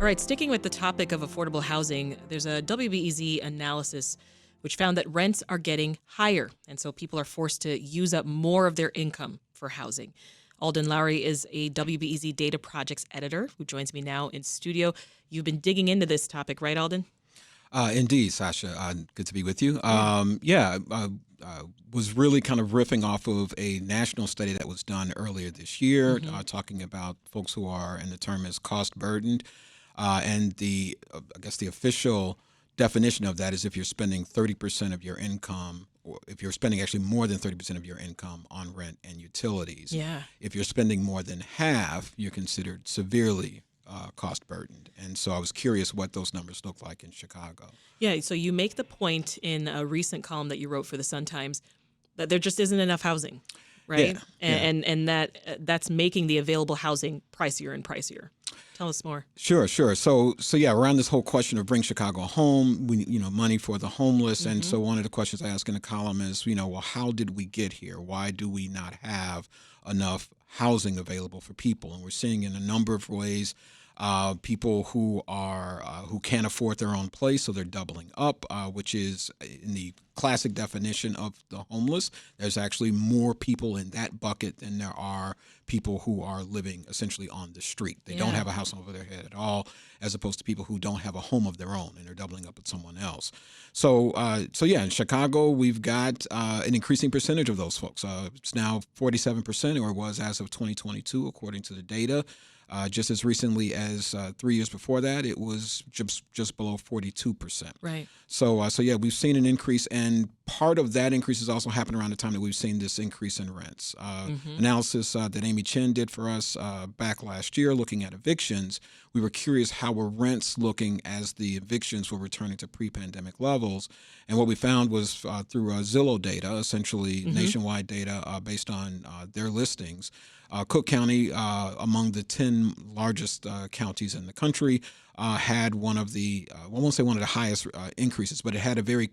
All right, sticking with the topic of affordable housing, there's a WBEZ analysis which found that rents are getting higher, and so people are forced to use up more of their income for housing. Alden Loury is a WBEZ Data Projects editor who joins me now in studio. You've been digging into this topic, right, Alden? Indeed, Sasha. Good to be with you. Was really kind of riffing off of a national study that was done earlier this year, talking about folks who are, and the term is cost burdened. And I guess the official definition of that is if you're spending 30% of your income, or if you're spending actually more than 30% of your income on rent and utilities. Yeah. If you're spending more than half, you're considered severely cost burdened. And so I was curious what those numbers look like in Chicago. Yeah, so you make the point in a recent column that you wrote for the Sun-Times that there just isn't enough housing, right? Yeah, And that's making the available housing pricier and pricier. Tell us more. Sure. So yeah, around this whole question of bring Chicago home, money for the homeless. And so one of the questions I ask in the column is, well, how did we get here? Why do we not have enough housing available for people? And we're seeing in a number of ways, people who can't afford their own place, so they're doubling up, which is in the classic definition of the homeless. There's actually more people in that bucket than there are people who are living essentially on the street. They don't have a house over their head at all, as opposed to people who don't have a home of their own and they're doubling up with someone else. So yeah, in Chicago, we've got an increasing percentage of those folks. It's now 47%, or it was as of 2022, according to the data. Just as recently as 3 years before that, it was just below 42%. Right. So yeah, we've seen an increase, and part of that increase has also happened around the time that we've seen this increase in rents. Analysis that Amy Chen did for us back last year, looking at evictions, we were curious how were rents looking as the evictions were returning to pre-pandemic levels, and what we found was through Zillow data, essentially nationwide data based on their listings. Cook County, among the 10 largest counties in the country, had one of the, I won't say one of the highest increases, but it had a very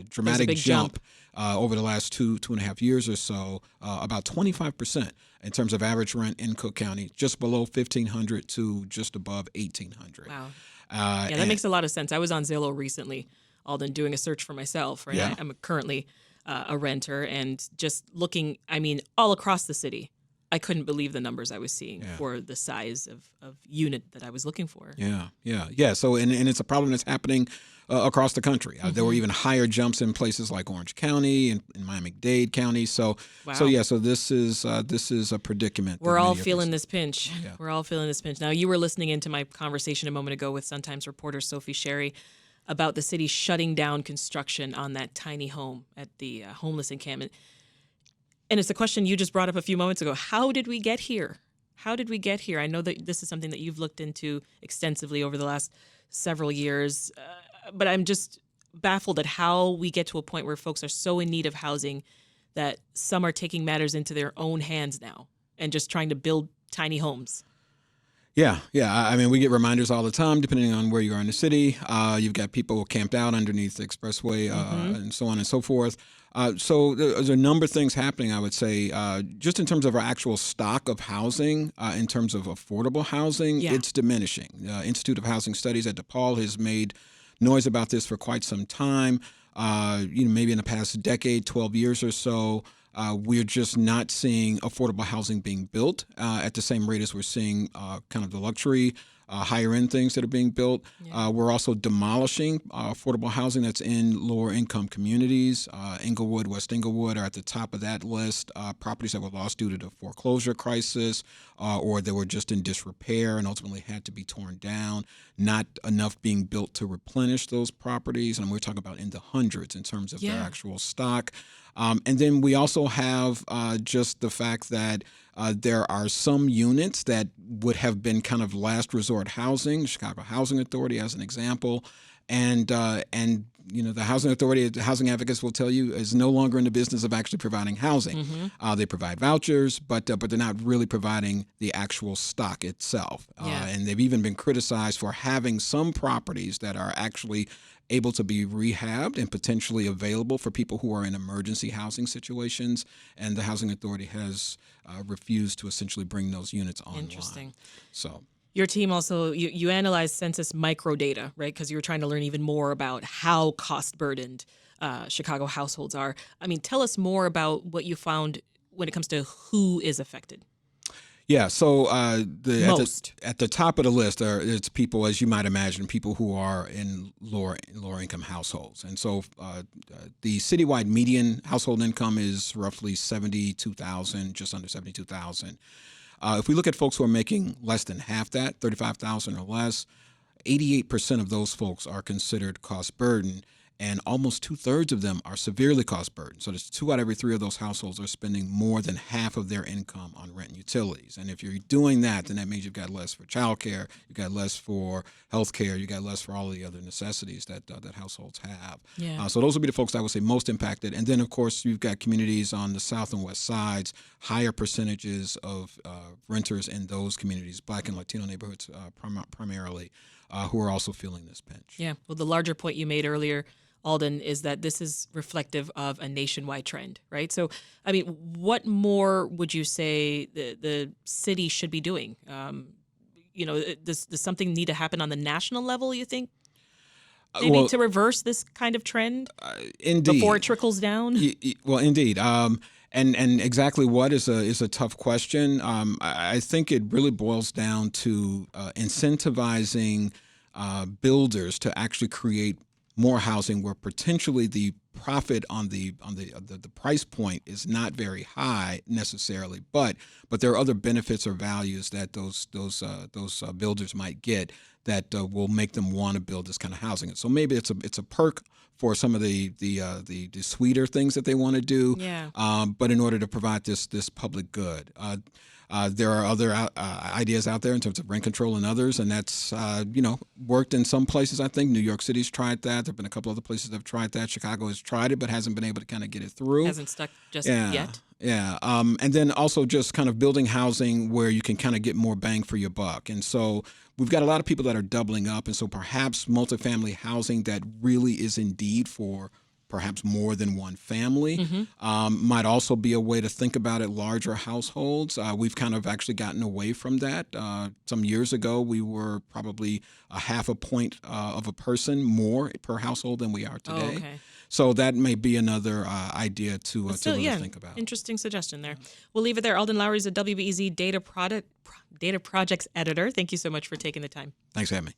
dramatic jump. over the last two and a half years or so, about 25% in terms of average rent in Cook County, just below $1,500 to just above $1,800. Wow. Yeah, that makes a lot of sense. I was on Zillow recently, Alden, doing a search for myself, right? Yeah. I'm currently a renter, and just looking, all across the city, I couldn't believe the numbers I was seeing for the size of unit that I was looking for. Yeah. So, and it's a problem that's happening across the country. There were even higher jumps in places like Orange County and in Miami-Dade County. So this is a predicament. We're all feeling this pinch. Yeah. We're all feeling this pinch. Now, you were listening into my conversation a moment ago with Sun-Times reporter Sophie Sherry about the city shutting down construction on that tiny home at the homeless encampment. And it's a question you just brought up a few moments ago. How did we get here? How did we get here? I know that this is something that you've looked into extensively over the last several years, but I'm just baffled at how we get to a point where folks are so in need of housing that some are taking matters into their own hands now and just trying to build tiny homes. Yeah. We get reminders all the time, depending on where you are in the city. You've got people camped out underneath the expressway and so on and so forth. So there's a number of things happening, I would say, just in terms of our actual stock of housing, in terms of affordable housing, it's diminishing. The Institute of Housing Studies at DePaul has made noise about this for quite some time. Maybe in the past decade, 12 years or so. We're just not seeing affordable housing being built at the same rate as we're seeing kind of the luxury, higher end things that are being built. We're also demolishing affordable housing that's in lower income communities. Inglewood, West Inglewood are at the top of that list. Properties that were lost due to the foreclosure crisis or they were just in disrepair and ultimately had to be torn down. Not enough being built to replenish those properties. And we're talking about in the hundreds in terms of their actual stock. And then we also have just the fact that there are some units that would have been kind of last resort housing, Chicago Housing Authority as an example, and the Housing Authority, the housing advocates will tell you, is no longer in the business of actually providing housing. They provide vouchers, but they're not really providing the actual stock itself. And they've even been criticized for having some properties that are actually able to be rehabbed and potentially available for people who are in emergency housing situations. And the Housing Authority has refused to essentially bring those units online. Interesting. So Your team also, you analyzed census microdata, right? Because you were trying to learn even more about how cost burdened Chicago households are. I mean, tell us more about what you found when it comes to who is affected. Yeah, so Most. at the top of the list it's people, as you might imagine, people who are in lower income households, and so the citywide median household income is roughly 72,000, just under 72,000. If we look at folks who are making less than half that, 35,000 or less, 88% of those folks are considered cost burden, and almost 2/3 of them are severely cost burden. So there's 2 out of every 3 of those households are spending more than half of their income on rent and utilities. And if you're doing that, then that means you've got less for childcare, you've got less for healthcare, you've got less for all of the other necessities that households have. Yeah. So those would be the folks I would say most impacted. And then, of course, you've got communities on the south and west sides, higher percentages of renters in those communities, Black and Latino neighborhoods primarily, who are also feeling this pinch. Yeah. Well, the larger point you made earlier, Alden, is that this is reflective of a nationwide trend, right? So, I mean, what more would you say the city should be doing? Does something need to happen on the national level, you think? Maybe to reverse this kind of trend Indeed. before it trickles down? Well, indeed. And exactly what is a tough question. I think it really boils down to incentivizing builders to actually create more housing where potentially the profit on the price point is not very high necessarily, but there are other benefits or values that those builders might get that will make them want to build this kind of housing. And so maybe it's a perk for some of the sweeter things that they want to do. Yeah. But in order to provide this public good. There are other ideas out there in terms of rent control and others, and that's worked in some places. I think New York City's tried that. There've been a couple other places that have tried that. Chicago has tried it, but hasn't been able to kind of get it through. Hasn't stuck just yet. Yeah. And then also just kind of building housing where you can kind of get more bang for your buck. And so we've got a lot of people that are doubling up, and so perhaps multifamily housing that really is indeed for perhaps more than one family, might also be a way to think about it, larger households. We've kind of actually gotten away from that. Some years ago, we were probably a half a point of a person more per household than we are today. Oh, okay. So that may be another idea to really think about. Interesting suggestion there. We'll leave it there. Alden Loury is a WBEZ data projects editor. Thank you so much for taking the time. Thanks for having me.